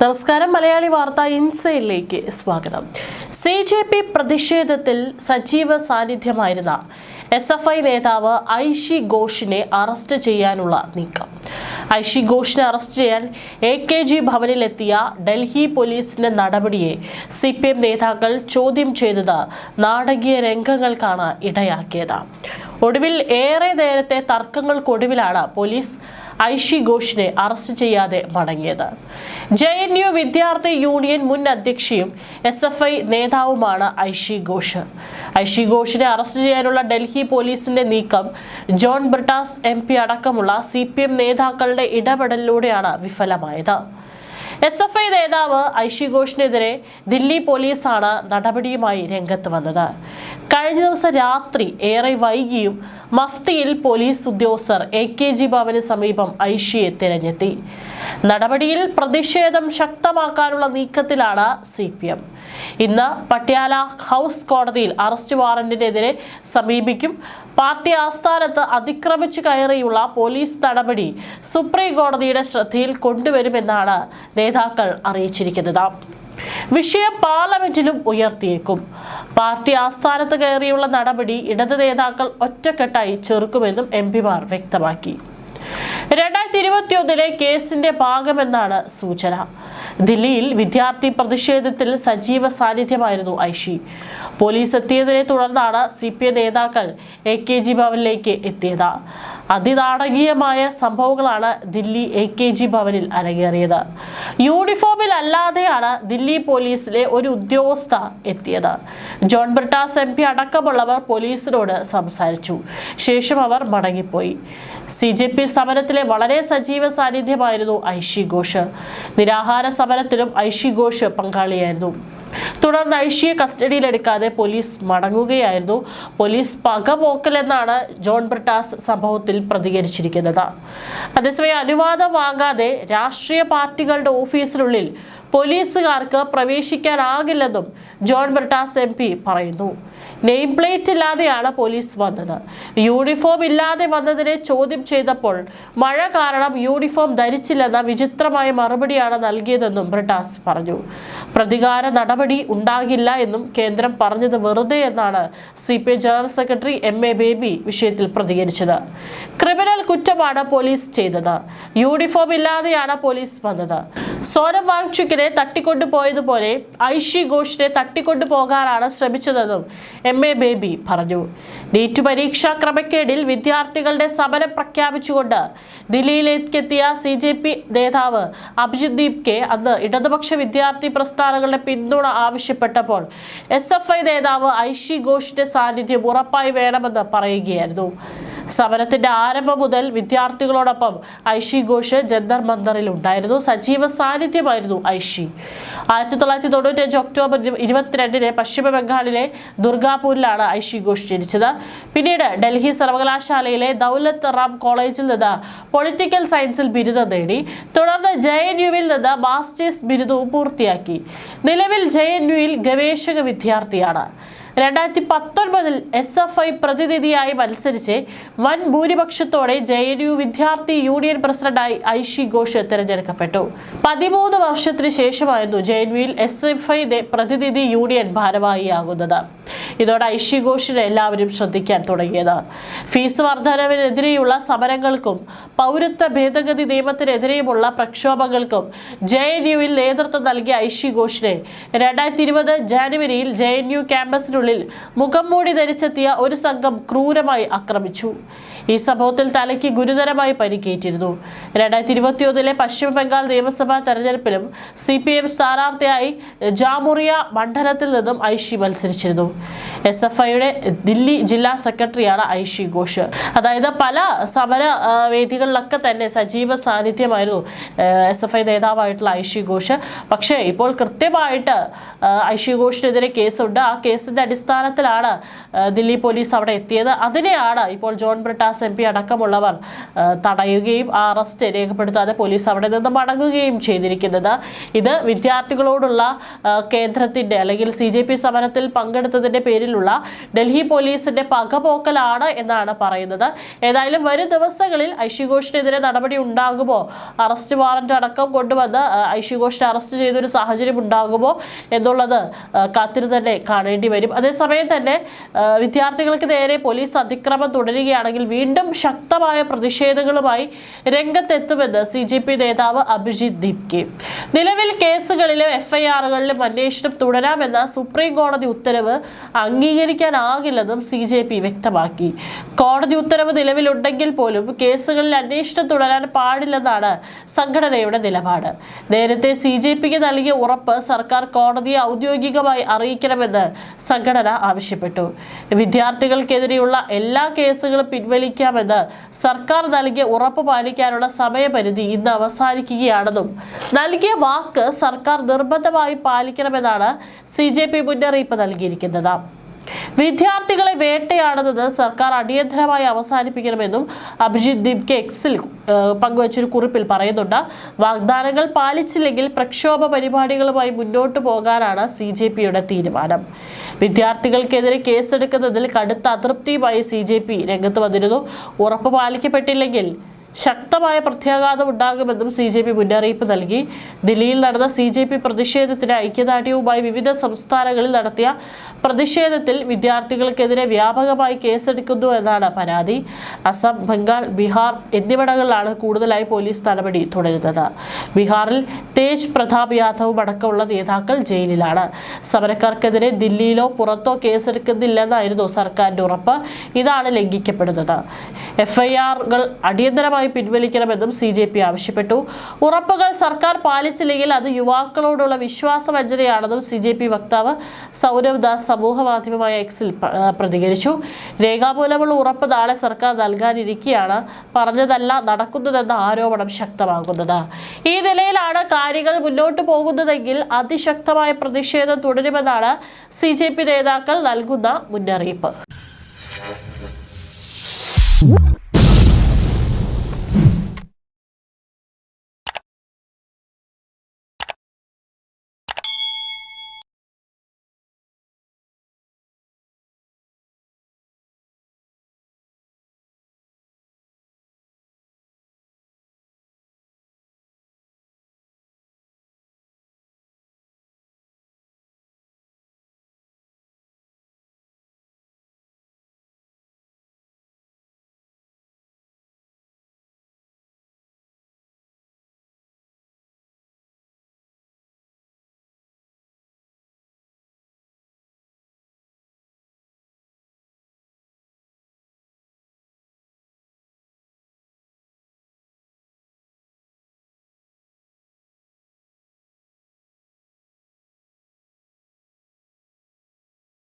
നമസ്കാരം. മലയാളി വാർത്ത ഇൻസൈഡിലേക്ക് സ്വാഗതം. CJP പ്രതിഷേധത്തിൽ സജീവ സാന്നിധ്യമായിരുന്ന SFI നേതാവ് ഐഷി ഘോഷിനെ അറസ്റ്റ് ചെയ്യാനുള്ള നീക്കം. ഐഷി ഘോഷിനെ അറസ്റ്റ് ചെയ്യാൻ AKG ഭവനിലെത്തിയ ഡൽഹി പോലീസിന്റെ നടപടിയെ CPM നേതാക്കൾ ചോദ്യം ചെയ്തത് നാടകീയ രംഗങ്ങൾക്കാണ് ഇടയാക്കിയത്. ഒടുവിൽ ഏറെ നേരത്തെ തർക്കങ്ങൾക്കൊടുവിലാണ് പോലീസ് ഐഷി ഘോഷിനെ അറസ്റ്റ് ചെയ്യാതെ മടങ്ങിയത്. JNU വിദ്യാർത്ഥി യൂണിയൻ മുൻ അധ്യക്ഷയും SFI നേതാവുമാണ് ഐഷി ഘോഷ്. ഐഷി ഘോഷിനെ അറസ്റ്റ് ചെയ്യാനുള്ള ഡൽഹി പോലീസിന്റെ നീക്കം ജോൺ ബ്രിട്ടാസ് MP അടക്കമുള്ള CPM നേതാക്കളുടെ ഇടപെടലിലൂടെയാണ് വിഫലമായത്. SFI നേതാവ് ഐഷി ഘോഷിനെതിരെ ദില്ലി പോലീസാണ് നടപടിയുമായി രംഗത്ത് വന്നത്. കഴിഞ്ഞ ദിവസം രാത്രി ഏറെ വൈകിയും മഫ്തിയിൽ പോലീസ് ഉദ്യോഗസ്ഥർ AKG ഭവന് സമീപം ഐഷിയെ തിരഞ്ഞെത്തി. നടപടിയിൽ പ്രതിഷേധം ശക്തമാക്കാനുള്ള നീക്കത്തിലാണ് CPM. ഇന്ന് പട്യാല ഹൗസ് കോടതിയിൽ അറസ്റ്റ് വാറന്റിനെതിരെ സമീപിക്കും. പാർട്ടി ആസ്ഥാനത്ത് അതിക്രമിച്ചു കയറിയുള്ള പോലീസ് നടപടി സുപ്രീം കോടതിയുടെ ശ്രദ്ധയിൽ കൊണ്ടുവരുമെന്നാണ് നേതാക്കൾ അറിയിച്ചിരിക്കുന്നത്. വിഷയം പാർലമെന്റിലും ഉയർത്തിയേക്കും. പാർട്ടി ആസ്ഥാനത്ത് കയറിയുള്ള നടപടി ഇടത് നേതാക്കൾ ഒറ്റക്കെട്ടായി ചെറുക്കുമെന്നും MP-മാർ വ്യക്തമാക്കി. 2021 കേസിന്റെ ഭാഗമെന്നാണ് സൂചന. ദില്ലിയിൽ വിദ്യാർത്ഥി പ്രതിഷേധത്തിൽ സജീവ സാന്നിധ്യമായിരുന്നു ഐഷി. പോലീസ് എത്തിയതിനെ തുടർന്നാണ് CPM നേതാക്കൾ AKG ഭവനിലേക്ക് എത്തിയത്. അതിനാടകീയമായ സംഭവങ്ങളാണ് ദില്ലി AKG ഭവനിൽ അരങ്ങേറിയത്. യൂണിഫോമിൽ അല്ലാതെയാണ് ദില്ലി പോലീസിലെ ഒരു ഉദ്യോഗസ്ഥ എത്തിയത്. ജോൺ ബ്രിട്ടാസ് MP അടക്കമുള്ളവർ പോലീസിനോട് സംസാരിച്ചു. ശേഷം അവർ മടങ്ങിപ്പോയി. CJP സമരത്തിലെ വളരെ സജീവ സാന്നിധ്യമായിരുന്നു ഐഷി ഘോഷ്. നിരാഹാര സമരത്തിലും ഐഷി ഘോഷ് പങ്കാളിയായിരുന്നു. തുടർന്ന് ഐഷിയെ കസ്റ്റഡിയിലെടുക്കാതെ പോലീസ് മടങ്ങുകയായിരുന്നു. പോലീസ് പകപോക്കലെന്നാണ് ജോൺ ബ്രിട്ടാസ് സംഭവത്തിൽ പ്രതികരിച്ചിരിക്കുന്നത്. അതേസമയം അനുവാദം വാങ്ങാതെ രാഷ്ട്രീയ പാർട്ടികളുടെ ഓഫീസിനുള്ളിൽ പോലീസുകാർക്ക് പ്രവേശിക്കാനാകില്ലെന്നും ജോൺ ബ്രിട്ടാസ് MP പറയുന്നു. നെയിം പ്ലേറ്റ് ഇല്ലാതെയാണ് പോലീസ് വന്നത്. യൂണിഫോം ഇല്ലാതെ വന്നതിനെ ചോദ്യം ചെയ്തപ്പോൾ മഴ കാരണം യൂണിഫോം ധരിച്ചില്ലെന്ന വിചിത്രമായ മറുപടിയാണ് നൽകിയതെന്നും ബ്രിട്ടാസ് പറഞ്ഞു. പ്രതികാര നടപടി ഉണ്ടാകില്ല എന്നും കേന്ദ്രം പറഞ്ഞത് വെറുതെ എന്നാണ് CPI general secretary MA baby വിഷയത്തിൽ പ്രതികരിച്ചത്. ക്രിമിനൽ കുറ്റമാണ് പോലീസ് ചെയ്തത്. യൂണിഫോം ഇല്ലാതെയാണ് പോലീസ് വന്നത്. സോനം വാങ്ചുക്കിനെ തട്ടിക്കൊണ്ടുപോയതുപോലെ ഐഷി ഘോഷിനെ തട്ടിക്കൊണ്ടുപോകാനാണ് ശ്രമിച്ചതെന്നും MA ബേബി പറഞ്ഞു. നീറ്റ് പരീക്ഷാ ക്രമക്കേടിൽ വിദ്യാർത്ഥികളുടെ സമരം പ്രഖ്യാപിച്ചുകൊണ്ട് ദില്ലിയിലേക്കെത്തിയ CJP നേതാവ് അഭിജിത് ദീപ്കെ അന്ന് ഇടതുപക്ഷ വിദ്യാർത്ഥി പ്രസ്ഥാനങ്ങളുടെ പിന്തുണ ആവശ്യപ്പെട്ടപ്പോൾ SFI നേതാവ് ഐഷി ഘോഷിന്റെ സാന്നിധ്യം ഉറപ്പായി വേണമെന്ന് പറയുകയായിരുന്നു. സമരത്തിന്റെ ആരംഭം മുതൽ വിദ്യാർത്ഥികളോടൊപ്പം ഐഷി ഘോഷ് ജന്തർ മന്ദറിൽ ഉണ്ടായിരുന്നു. സജീവ സാന്നിധ്യമായിരുന്നു ഐഷി. 1995 ഒക്ടോബർ 22 പശ്ചിമ ബംഗാളിലെ ദുർഗാപൂരിലാണ് ഐഷി ഘോഷ് ജനിച്ചത്. പിന്നീട് ഡൽഹി സർവകലാശാലയിലെ ദൗലത്ത് റാം കോളേജിൽ നിന്ന് പൊളിറ്റിക്കൽ സയൻസിൽ ബിരുദം നേടി. തുടർന്ന് JNUവിൽ നിന്ന് മാസ്റ്റേഴ്സ് ബിരുദവും പൂർത്തിയാക്കി. നിലവിൽ JNUവിൽ ഗവേഷക വിദ്യാർത്ഥിയാണ്. 2019 SFI പ്രതിനിധിയായി മത്സരിച്ച് വൻ ഭൂരിപക്ഷത്തോടെ JNU വിദ്യാർത്ഥി യൂണിയൻ പ്രസിഡന്റായി ഐഷി ഘോഷ് തിരഞ്ഞെടുക്കപ്പെട്ടു. 13 വർഷത്തിന് ശേഷമായിരുന്നു JNUവിൽ SFI പ്രതിനിധി യൂണിയൻ ഭാരവാഹിയാകുന്നത്. ഇതോടെ ഐഷി ഘോഷിനെ എല്ലാവരും ശ്രദ്ധിക്കാൻ തുടങ്ങിയത്. ഫീസ് വർധനവിനെതിരെയുള്ള സമരങ്ങൾക്കും പൗരത്വ ഭേദഗതി നിയമത്തിനെതിരെയുമുള്ള പ്രക്ഷോഭങ്ങൾക്കും JNUവിൽ നേതൃത്വം നൽകിയ ഐഷി ഘോഷിനെ 2020 ജാനുവരിയിൽ JNU ക്യാമ്പസിനുള്ളിൽ മുഖം മൂടി ധരിച്ചെത്തിയ ഒരു സംഘം ക്രൂരമായി ആക്രമിച്ചു. ഈ സംഭവത്തിൽ തലയ്ക്ക് ഗുരുതരമായി പരിക്കേറ്റിരുന്നു. 2021 പശ്ചിമ ബംഗാൾ നിയമസഭാ തെരഞ്ഞെടുപ്പിലും CPM സ്ഥാനാർത്ഥിയായി ജാമുറിയ മണ്ഡലത്തിൽ നിന്നും ഐഷി മത്സരിച്ചിരുന്നു. SFIയുടെ ദില്ലി ജില്ലാ സെക്രട്ടറിയാണ് ഐഷി ഘോഷ്. അതായത് പല സമര വേദികളിലൊക്കെ തന്നെ സജീവ സാന്നിധ്യമായിരുന്നു SFI നേതാവായിട്ടുള്ള ഐഷി ഘോഷ്. പക്ഷേ ഇപ്പോൾ കൃത്യമായിട്ട് ഐഷി ഘോഷിനെതിരെ കേസുണ്ട്. ആ കേസിന്റെ അടിസ്ഥാനത്തിലാണ് ദില്ലി പോലീസ് അവിടെ എത്തിയത്. അതിനെയാണ് ഇപ്പോൾ ജോൺ ബ്രിട്ടാസ് MP അടക്കമുള്ളവർ തടയുകയും ആ അറസ്റ്റ് രേഖപ്പെടുത്താതെ പോലീസ് അവിടെ നിന്ന് മടങ്ങുകയും ചെയ്തിരിക്കുന്നത്. ഇത് വിദ്യാർത്ഥികളോടുള്ള കേന്ദ്രത്തിന്റെ അല്ലെങ്കിൽ CJP സമരത്തിൽ പങ്കെടുത്തതിന്റെ പേരിലുള്ള ഡൽഹി പോലീസിന്റെ പകപോക്കലാണ് എന്നാണ് പറയുന്നത്. ഏതായാലും വരും ദിവസങ്ങളിൽ ഐഷി ഘോഷിനെതിരെ നടപടി ഉണ്ടാകുമോ, അറസ്റ്റ് വാറന്റ് അടക്കം കൊണ്ടുവന്ന് ഐഷി ഘോഷിനെ അറസ്റ്റ് ചെയ്തൊരു സാഹചര്യം ഉണ്ടാകുമോ എന്നുള്ളത് കാത്തിരുന്ന് തന്നെ കാണേണ്ടി വരും. അതേസമയം തന്നെ വിദ്യാർത്ഥികൾക്ക് നേരെ പോലീസ് അതിക്രമം തുടരുകയാണെങ്കിൽ വീണ്ടും ശക്തമായ പ്രതിഷേധങ്ങളുമായി രംഗത്തെത്തുമെന്ന് CJP നേതാവ് അഭിജിത് ദീപ്കെ. നിലവിൽ കേസുകളിലും FIRകളിലും അന്വേഷണം തുടരാമെന്ന സുപ്രീം കോടതി ഉത്തരവ് അംഗീകരിക്കാനാകില്ലെന്നും CJP വ്യക്തമാക്കി. കോടതി ഉത്തരവ് നിലവിലുണ്ടെങ്കിൽ പോലും കേസുകളിൽ അന്വേഷണം തുടരാൻ പാടില്ലെന്നാണ് സംഘടനയുടെ നിലപാട്. നേരത്തെ CJPക്ക് നൽകിയ ഉറപ്പ് സർക്കാർ കോടതിയെ ഔദ്യോഗികമായി അറിയിക്കണമെന്ന് സംഘടന ആവശ്യപ്പെട്ടു. വിദ്യാർത്ഥികൾക്കെതിരെയുള്ള എല്ലാ കേസുകളും പിൻവലിക്കാമെന്ന് സർക്കാർ നൽകിയ ഉറപ്പ് പാലിക്കാനുള്ള സമയപരിധി ഇന്ന് അവസാനിക്കുകയാണെന്നും നൽകിയ വാക്ക് സർക്കാർ നിർബന്ധമായി പാലിക്കണമെന്നാണ് CJP മുന്നറിയിപ്പ് നൽകിയിരിക്കുന്നത്. വിദ്യാർത്ഥികളെ വേട്ടയാടുന്നത് സർക്കാർ അടിയന്തരമായി അവസാനിപ്പിക്കണമെന്നും അഭിജിത് ദീപ്കെ എക്സിൽ പങ്കുവച്ചൊരു കുറിപ്പിൽ പറയുന്നുണ്ട്. വാഗ്ദാനങ്ങൾ പാലിച്ചില്ലെങ്കിൽ പ്രക്ഷോഭ പരിപാടികളുമായി മുന്നോട്ടു പോകാനാണ് CJPയുടെ തീരുമാനം. വിദ്യാർത്ഥികൾക്കെതിരെ കേസെടുക്കുന്നതിൽ കടുത്ത അതൃപ്തിയുമായി CJP രംഗത്ത് വന്നിരുന്നു. ഉറപ്പ് പാലിക്കപ്പെട്ടില്ലെങ്കിൽ ശക്തമായ പ്രത്യാഘാതം ഉണ്ടാകുമെന്നും CJP മുന്നറിയിപ്പ് നൽകി. ദില്ലിയിൽ നടന്ന CJP പ്രതിഷേധത്തിന് ഐക്യദാർഢ്യവുമായി വിവിധ സംസ്ഥാനങ്ങളിൽ നടത്തിയ പ്രതിഷേധത്തിൽ വിദ്യാർത്ഥികൾക്കെതിരെ വ്യാപകമായി കേസെടുക്കുന്നു എന്നാണ് പരാതി. അസം, ബംഗാൾ, ബീഹാർ എന്നിവിടങ്ങളിലാണ് കൂടുതലായി പോലീസ് നടപടി തുടരുന്നത്. ബീഹാറിൽ തേജ് പ്രതാപ് യാദവും അടക്കമുള്ള നേതാക്കൾ ജയിലിലാണ്. സമരക്കാർക്കെതിരെ ദില്ലിയിലോ പുറത്തോ കേസെടുക്കുന്നില്ലെന്നായിരുന്നു സർക്കാരിന്റെ ഉറപ്പ്. ഇതാണ് ലംഘിക്കപ്പെടുന്നത്. FIRകൾ അടിയന്തരമായി പിൻവലിക്കണമെന്നും CJP ആവശ്യപ്പെട്ടു. ഉറപ്പുകൾ സർക്കാർ പാലിച്ചില്ലെങ്കിൽ അത് യുവാക്കളോടുള്ള വിശ്വാസവഞ്ചനയാണെന്നും CJP വക്താവ് സൗരവ് ദാസ് സമൂഹ മാധ്യമമായ എക്സിൽ പ്രതികരിച്ചു. രേഖാമൂലമുള്ള ഉറപ്പ് നാളെ സർക്കാർ നൽകാനിരിക്കെയാണ് പറഞ്ഞതല്ല നടക്കുന്നതെന്ന ആരോപണം ശക്തമാകുന്നത്. ഈ നിലയിലാണ് കാര്യങ്ങൾ മുന്നോട്ട് പോകുന്നതെങ്കിൽ അതിശക്തമായ പ്രതിഷേധം തുടരുമെന്നാണ് CJP നേതാക്കൾ നൽകുന്ന മുന്നറിയിപ്പ്.